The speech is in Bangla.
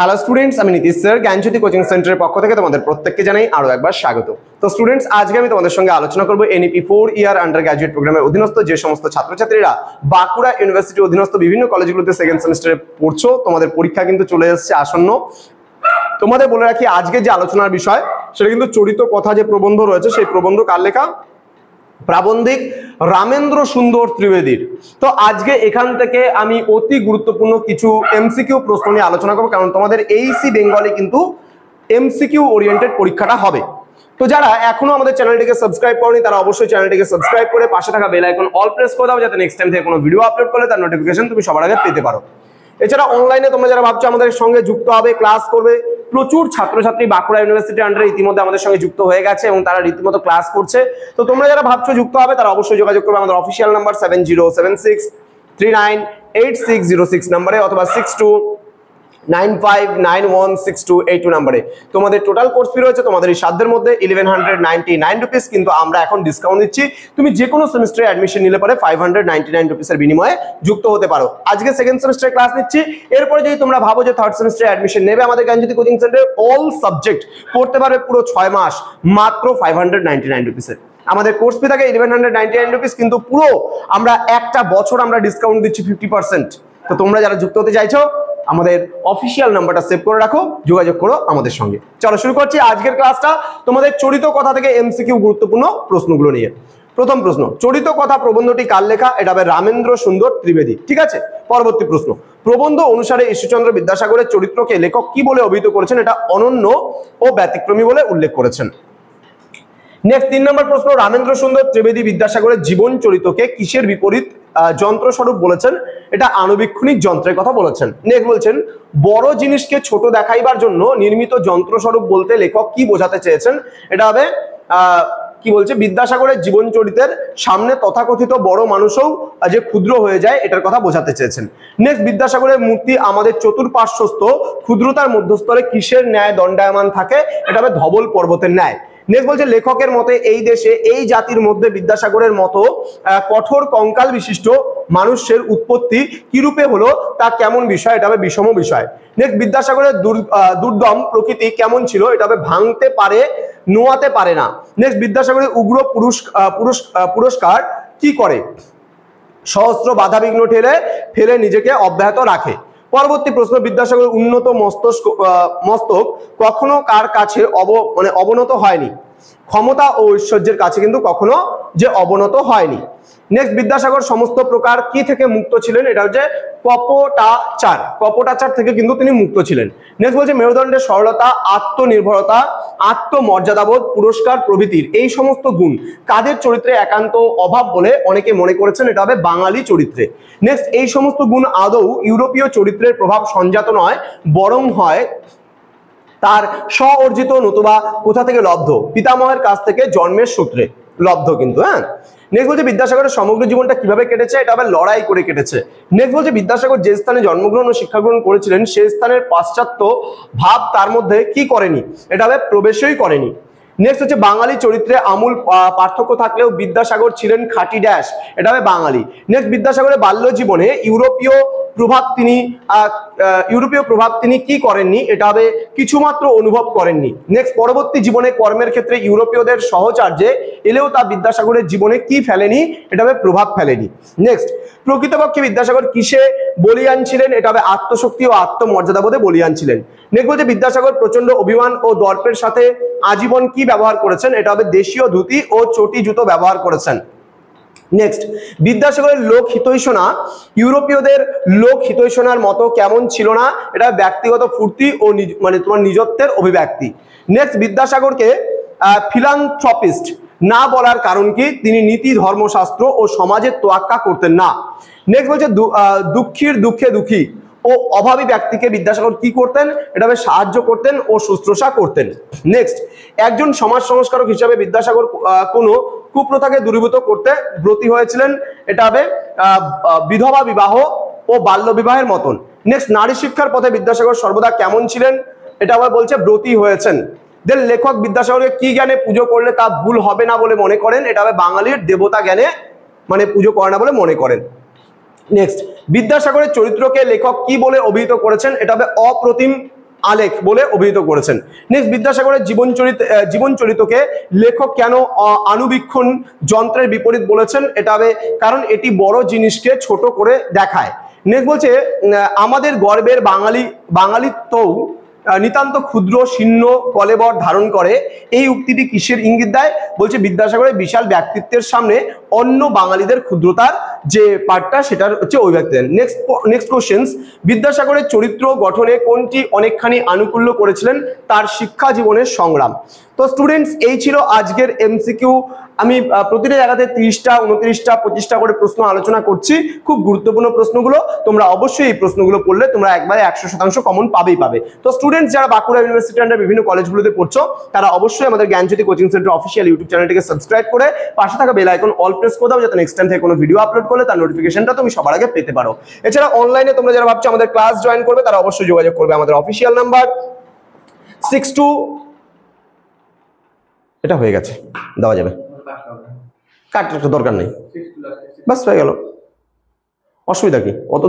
হ্যালো স্টুডেন্টস, আমি নীতিশ স্যার জ্ঞানজ্যোতি কোচিং সেন্টারের পক্ষ থেকে তোমাদের প্রত্যেককে জানাই আরো একবার স্বাগত। তো স্টুডেন্টস, আজকে আমি তোমাদের সঙ্গে আলোচনা করব এনইপি 4 ইয়ার আন্ডার গ্র্যাজুয়েট প্রোগ্রামের অধীনস্থ যে সমস্ত ছাত্রছাত্রীরা বাঁকুড়া ইউনিভার্সিটির অধীনস্থ বিভিন্ন কলেজগুলোতে সেকেন্ড সেমিস্টারে পড়ছো, তোমাদের পরীক্ষা কিন্তু চলে এসেছে আসন্ন। তোমাদের বলে রাখি, আজকে যে আলোচনার বিষয় সেটা কিন্তু চরিত কথা যে প্রবন্ধ রয়েছে, সেই প্রবন্ধ কার লেখা? প্রাবন্ধিক রামেন্দ্র সুন্দর ত্রিবেদীর। তো আজকে এখান থেকে আমি অতি গুরুত্বপূর্ণ কিছু এমসিকিউ প্রশ্ন নিয়ে আলোচনা করবো, কারণ তোমাদের এইসি বেঙ্গলে কিন্তু এমসিকিউ ওরিয়েন্টেড পরীক্ষাটা হবে। তো যারা এখনো আমাদের চ্যানেলটিকে সাবস্ক্রাইব করেনি তারা অবশ্যই চ্যানেলটিকে সাবস্ক্রাইব করে পাশে থাকা বেল আইকন অল প্রেস করে দাও, যাতে নেক্সট টাইম থেকে কোনো ভিডিও আপলোড করলে তার নোটিফিকেশন তুমি সবার আগে পেতে পারো। এছাড়া অনলাইনে তোমরা যারা ভাবছো আমাদের সঙ্গে যুক্ত হবে, ক্লাস করবে, প্রচুর ছাত্রছাত্রী বাঁকুড়া ইউনিভার্সিটির আন্ডারে ইতিমধ্যে আমাদের সঙ্গে যুক্ত হয়ে গেছে এবং তারা রীতিমতো ক্লাস করছে। তো তোমরা যারা ভাবছো যুক্ত হবে তারা অবশ্যই যোগাযোগ করবে আমাদের অফিসিয়াল নাম্বার 7076398606 নাম্বারে অথবা 6295916282 নাম্বারে। তোমাদের টোটাল কোর্স ফি রয়েছে তোমাদের এই সাধ্যের মধ্যে 1199 রুপিস, কিন্তু আমরা এখন ডিসকাউন্ট দিচ্ছি। তুমি যে কোনো সেমিস্টারে অ্যাডমিশন নিলে পরে 599 রুপিসের বিনিময়ে যুক্ত হতে পারো। আজকে সেকেন্ড সেমিস্টারে ক্লাস নিচ্ছি, এরপরে যদি তোমরা ভাবো যে থার্ড সেমিস্টারে অ্যাডমিশন নেবে আমাদের জ্ঞানজ্যোতি কোচিং সেন্টারে, অল সাবজেক্ট পড়তে পারবে পুরো 6 মাস মাত্র 599 রুপিসের। আমাদের কোর্স ফি থাকে 1199 রুপিস, কিন্তু পুরো আমরা একটা বছর আমরা ডিসকাউন্ট দিচ্ছি 50%। তো তোমরা যারা যুক্ত হতে চাইছো আমাদের অফিসিয়াল নাম্বারটা সেভ করে রাখো, যোগাযোগ করো আমাদের সঙ্গে। চলো শুরু করছি আজকের ক্লাসটা তোমাদের চরিত কথা থেকে এমসিকিউ গুরুত্বপূর্ণ প্রশ্নগুলো নিয়ে। প্রথম প্রশ্ন, চরিত কথা প্রবন্ধটি কার লেখা? এটা হবে রামেন্দ্র সুন্দর ত্রিবেদী। ঠিক আছে, পরবর্তী প্রশ্ন, প্রবন্ধ অনুসারে ঈশ্বরচন্দ্র বিদ্যাসাগরের চরিত্রকে লেখক কি বলে অভিহিত করেছেন? এটা অনন্য ও ব্যতিক্রমী বলে উল্লেখ করেছেন। নেক্সট 3 নম্বর প্রশ্ন, রামেন্দ্র সুন্দর ত্রিবেদী বিদ্যাসাগরের জীবন চরিত্রকে কিসের বিপরীত যন্ত্রস্বরূপ বলেছেন? এটা আণুবীক্ষণিক যন্ত্রের কথা বলেছেন। নেক্সট বলছেন, বড় জিনিসকে ছোট দেখাইবার জন্য নির্মিত যন্ত্রস্বরূপ বলতে লেখক কি বোঝাতে চেয়েছেন? এটা হবে কি বলছে, বিদ্যাসাগরের জীবন চরিত্রের সামনে তথাকথিত বড় মানুষও যে ক্ষুদ্র হয়ে যায় এটার কথা বোঝাতে চেয়েছেন। নেক্সট, বিদ্যাসাগরের মূর্তি আমাদের চতুর্পার্শ্বস্থ ক্ষুদ্রতার মধ্যস্থলে কিসের ন্যায় দণ্ডায়মান থাকে? এটা হবে ধবল পর্বতের ন্যায়। নেক্সট বলছে, লেখকের মতে এই দেশে এই জাতির মধ্যে বিদ্যাসাগরের মতো কঠোর কঙ্কাল বিশিষ্ট মানুষের উৎপত্তি কিরূপে হলো তা কেমন বিষয়? এটা হবে বিষম বিষয়। নেক্সট, বিদ্যাসাগরের দুর্দম প্রকৃতি কেমন ছিল? এটা হবে ভাঙতে পারে নোয়াতে পারে না। নেক্সট, বিদ্যাসাগরের উগ্র পুরস্কার কি করে? সহস্র বাধা বিঘ্ন ফেলে নিজেকে অব্যাহত রাখে। পরবর্তী প্রশ্ন, বিদ্যাসাগরের উন্নত মস্তক কখনো কার কাছে অবনত হয়নি? ক্ষমতা ও ঐশ্বর্যের কাছে কিন্তু কখনো যে অবনত হয়নি। নেক্সট, বিদ্যাসাগর সমস্ত প্রকার কি থেকে মুক্ত ছিলেন? এটা হচ্ছে কপটাচার থেকে কিন্তু তিনি মুক্ত ছিলেন। নেক্সট বলছে, মেরুদণ্ডের সরলতা, আত্মনির্ভরতা, আত্মমর্যাদাবোধ, পুরস্কার প্রভৃতির এই সমস্ত গুণ কাদের চরিত্রে একান্ত অভাব বলে অনেকে মনে করেছেন? এটা হবে বাঙালি চরিত্রে। নেক্সট, এই সমস্ত গুণ আদৌ ইউরোপীয় চরিত্রের প্রভাব সঞ্জাত নয়, বরং হয় তার স্ব অর্জিত নতুবা কোথা থেকে লব্ধ? পিতামহের কাছ থেকে জন্মের সূত্রে লব্ধ কিন্তু। হ্যাঁ, নেক্সট বলছে, বিদ্যাসাগরের সমগ্র জীবনটা কিভাবে কেটেছে? এটা হবে লড়াই করে কেটেছে। নেক্সট বলছে, বিদ্যাসাগর যে স্থানে জন্মগ্রহণ ও শিক্ষা গ্রহণ করেছিলেন সেই স্থানের পাশ্চাত্য ভাব তার মধ্যে কি করেনি? এটা হবে প্রবেশই করেনি। নেক্সট হচ্ছে, বাঙালি চরিত্রে আমূল পার্থক্য থাকলেও বিদ্যাসাগর ছিলেন খাঁটি ড্যাশ, এটা হবে বাঙালি। নেক্সট, বিদ্যাসাগরের বাল্য জীবনে ইউরোপীয় প্রভাব তিনি কি করেননি? এটা হবে কিছুমাত্র অনুভব করেননি। নেক্সট, পরবর্তী জীবনে কর্মের ক্ষেত্রে ইউরোপীয়দের সহচার্যে এলেও তা বিদ্যাসাগরের জীবনে কি ফেলেনি? এটা হবে প্রভাব ফেলেনি। নেক্সট, প্রকৃতপক্ষে বিদ্যাসাগর কিসে বলিয়ান ছিলেন? এটা হবে আত্মশক্তি ও আত্মমর্যাদাবোধে বলিয়ান ছিলেন। নেক্সট বলছে, বিদ্যাসাগর প্রচন্ড অভিমান ও দর্পের সাথে আজীবন কি ব্যবহার করেছেন? এটা হবে দেশীয় ধুতি ও চটি জুতো ব্যবহার করেছেন। নেক্সট, বিদ্যাসাগরের লোক হিতৈষণা ইউরোপীয়দের লোক হিতৈষণার মতো কেমন ছিল না? এটা ব্যক্তিগত ফুর্তি ও তোমার নিজত্বের অভিব্যক্তি। নেক্সট, বিদ্যাসাগরকে ফিলান্থ্রপিস্ট না বলার কারণ কি? তিনি নীতি, ধর্মশাস্ত্র ও সমাজের তোয়াক্কা করতেন না। নেক্সট বলছে, দুঃখীর দুঃখে দুঃখী ও অভাবী ব্যক্তিকে বিদ্যাসাগর কি করতেন? এটা হবে সাহায্য করতেন ও শুশ্রূষা করতেন। নেক্সট, একজন সমাজ সংস্কারক হিসাবে বিদ্যাসাগর কোনো কুপ্রথাকে দূরীভূত করতে ব্রতী হয়েছিলেন। এটা হবে বিধবা বিবাহ ও বাল্য বিবাহের মতন। নেক্সট, নারী শিক্ষার পথে বিদ্যাসাগর সর্বদা কেমন ছিলেন? এটা আবার বলছে ব্রতী হয়েছেন। দেন লেখক বিদ্যাসাগরকে কি জ্ঞানে পুজো করলে তা ভুল হবে না বলে মনে করেন? এটা হবে বাঙালির দেবতা জ্ঞানে পুজো করে না বলে মনে করেন। নেক্সট, বিদ্যাসাগরের চরিত্রকে লেখক কি বলে অভিহিত করেছেন? এটা হবে অপ্রতিম আলেখ বলে অভিহিত করেছেন। নেক্সট, বিদ্যাসাগরের জীবনচরিতকে লেখক কেন আণুবীক্ষণ যন্ত্রের বিপরীত বলেছেন? এটা হবে কারণ এটি বড় জিনিসকে ছোট করে দেখায়। নেক্সট বলছে আমাদের গর্বের বাঙালিত্বও নিতান্ত ক্ষুদ্র শীর্ণ কলেবর ধারণ করে। এই উক্তিটি কিসের ইঙ্গিত দেয়? বলছে বিদ্যাসাগরের বিশাল ব্যক্তিত্বের সামনে অন্য বাঙালিদের ক্ষুদ্রতার যে পার্টটা সেটার হচ্ছে ওই ব্যক্তি। নেক্সট কোশ্চেন, বিদ্যাসাগরের চরিত্র গঠনে কোনটি অনেকখানি আনুকূল্য করেছিলেন? তার শিক্ষা জীবনের সংগ্রাম। তো স্টুডেন্টস, এই ছিল আজকের এমসিকিউ। আমি প্রতিটা জায়গাতে 30টা 29টা 25টা করে প্রশ্ন আলোচনা করছি, খুব গুরুত্বপূর্ণ প্রশ্নগুলো। তোমরা অবশ্যই এই প্রশ্নগুলো পড়লে তোমরা একবারে 100% কমন পাবে। তো স্টুডেন্টস যারা বাঁকুড়া ইউনিভার্সিটি আন্ডার বিভিন্ন কলেজগুলোতে পড়ছো, তারা অবশ্যই আমাদের জ্ঞানজ্যোতি কোচিং সেন্টার অফিসিয়াল ইউটিউব চ্যানেলটিকে সাবস্ক্রাইব করে পাশে থাকা বেল আইকন অল প্রেস করে দাও, যাতে নেক্সট টাইম থেকে কোনো ভিডিও আপলোড করলে তার নোটিফিকেশনটা তুমি সবার আগে পেতে পারো। এছাড়া অনলাইনে তোমরা যারা ভাবছো আমাদের ক্লাস জয়েন করবে, তারা অবশ্যই যোগাযোগ করবে আমাদের অফিসিয়াল নাম্বার 62 এটা হয়ে গেছে, দেওয়া যাবে, কাটার দরকার নেই, বাস হয়ে গেল, অসুবিধা কি? অত